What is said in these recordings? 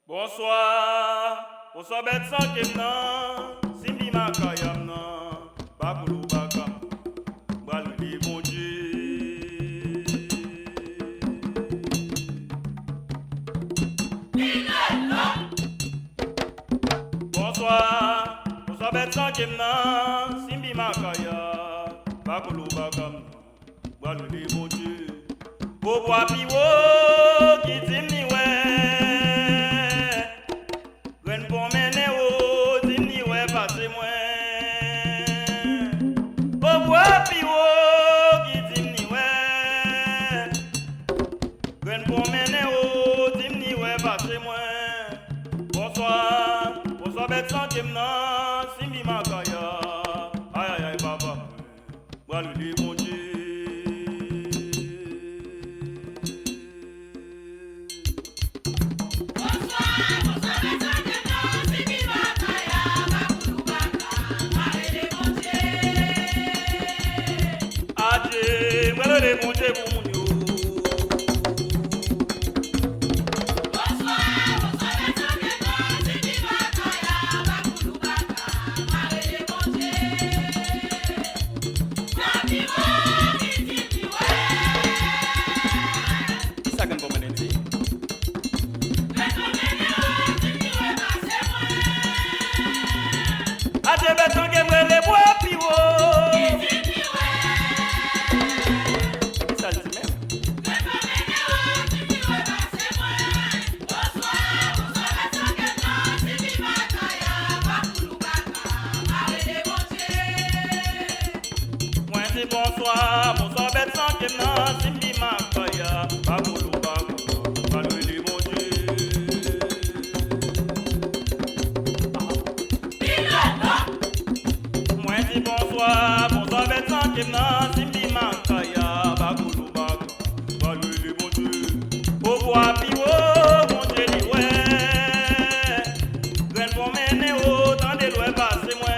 Bonsoir, bonsoir bête sans kenan, simbi makayam nan, bakoulou bakam, balou di bon Dieu. Bonsoir, bonsoir bête sans kenan, simbi makaya, bakoulou bakam, balou di bon Dieu. Bobo piwo qui timni bonsoir, bonsoir bête sans kenan, simbi makaya, aïe aïe aïe baba, balou di bon Dieu. Adieu, voilà les bons Dieu pour mon Dieu. Bonsoir, bonsoir bête sans kenan, simbi makaya, bakoulou bakam, balou di bon Dieu. Moi dis bonsoir, bonsoir bête sans kenan, simbi makaya, bakoulou bakam, balou di bon Dieu. Bobo piwo, mon Dieu di ouais, graine pour mener au temps de loin passer moi.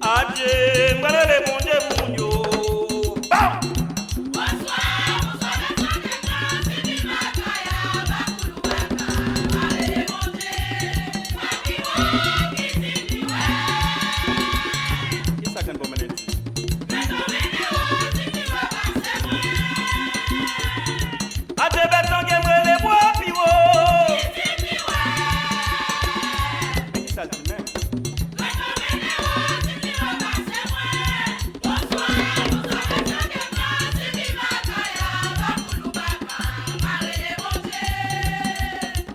Adieu, voilà les bons Dieu pour nous. Bam! Bonsoir, bonsoir bête sans kenan, simbi makaya, bakoulou bakam, allez les bons Dieu. Papiwo qui simbi ouais. Qui ça qu'un bon menel? Adieu bête sans kenan, les bois piwo. Qui simbi ouais. Qui ça le tout même?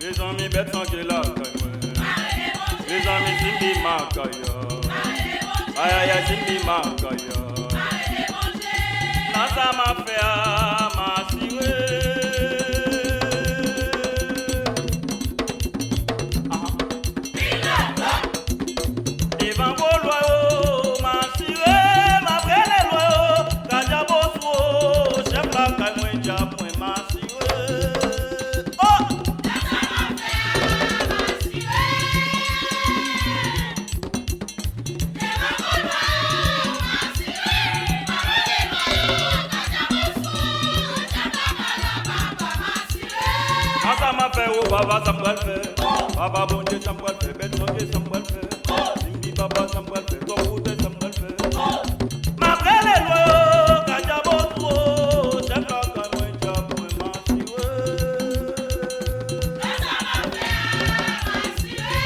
Les amis bêtes sans que la les amis simbi makaya, aïe aïe aïe simbi makaya. Là ça m'a fait à m'assurer. Devant vos lois, m'assurer, m'après les lois, quand j'ai beau chef la caille moi j'ai m'assurer. Ça m'a fait oh baba ça me va le faire, baba bon Dieu ça me va le faire, bête sans Dieu ça me va le faire, simbi baba ça me va le faire, comme vous ça me va le faire. M'après les lois, quand j'ai beau trop, c'est là quand moi j'ai pour m'assurer. Ça m'a fait m'assurer.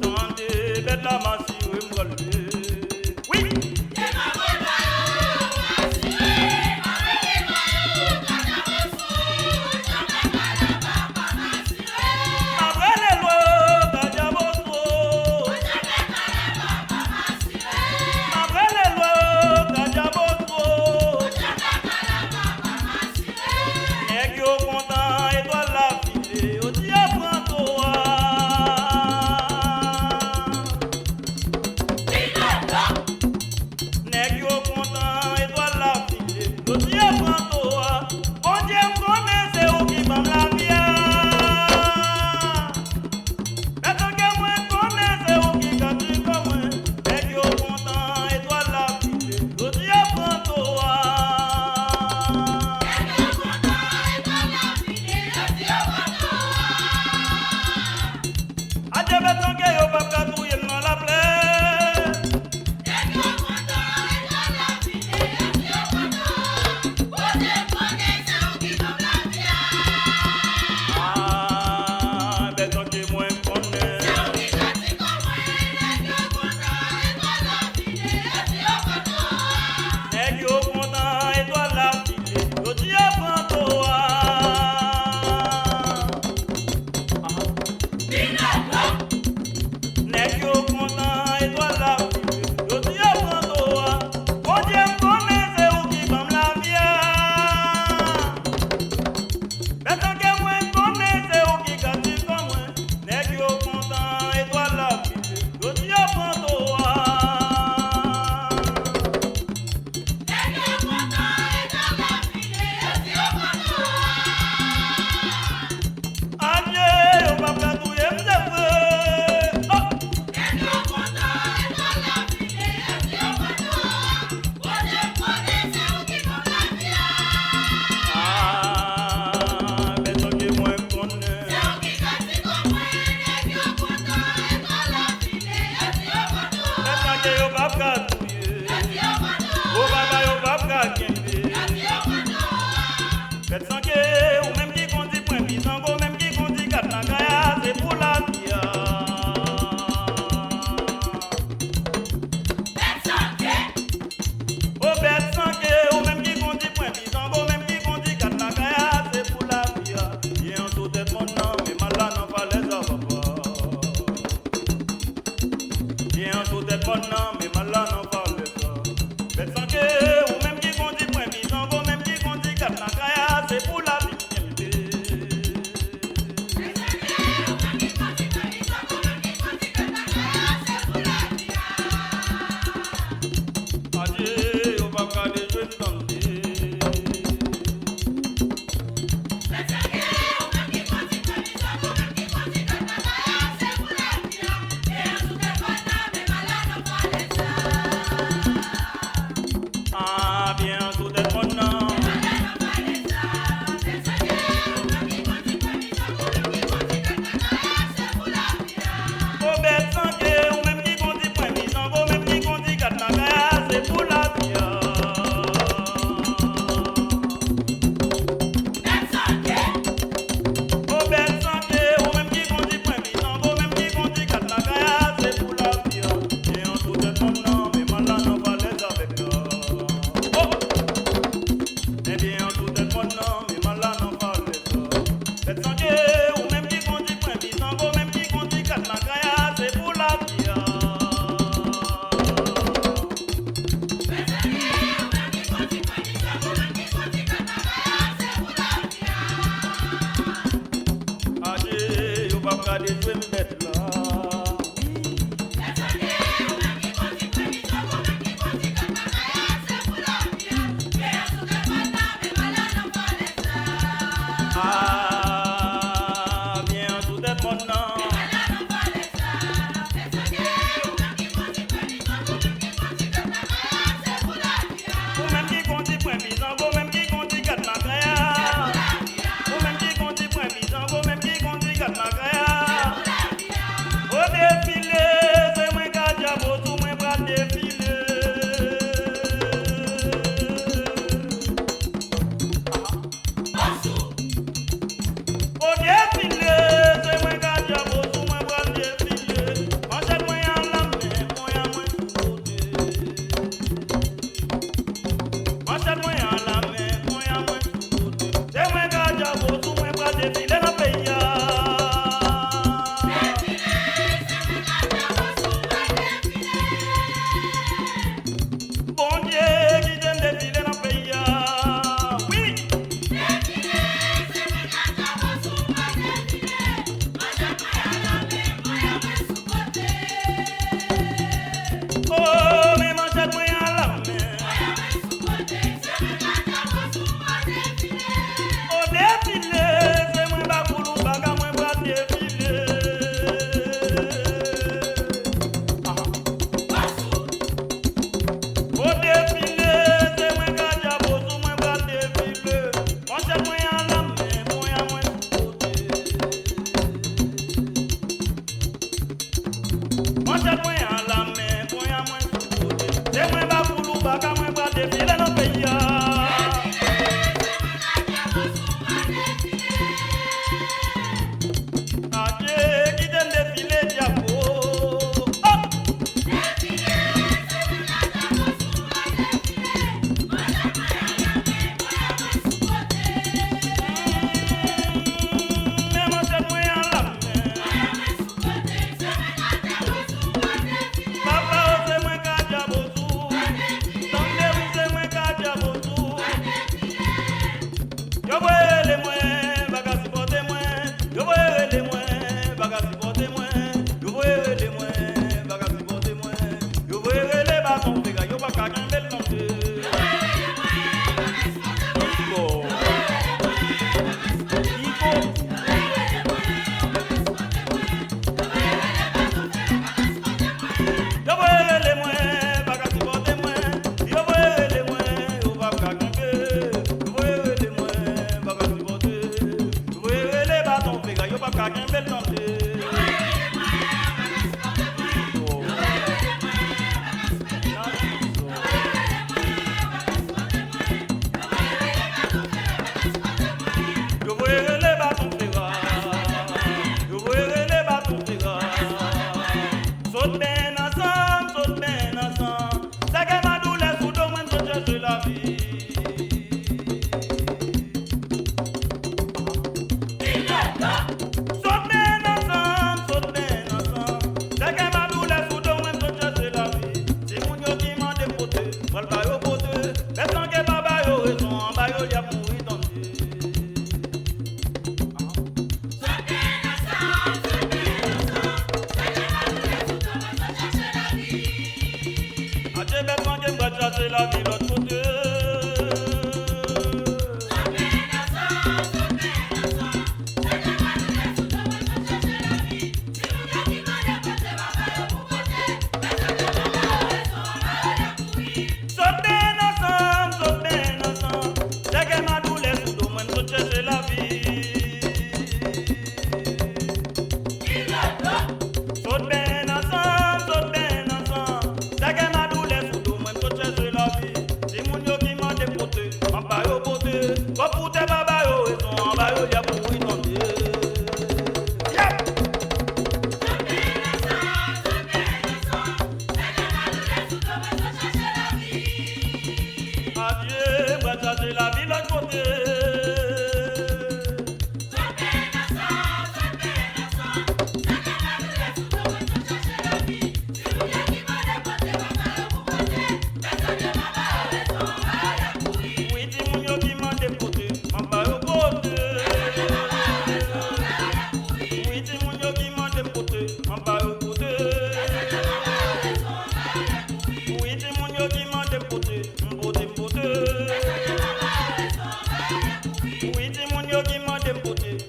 Tendez bête la m'assurer me relever. Oui.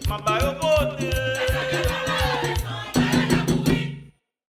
My bio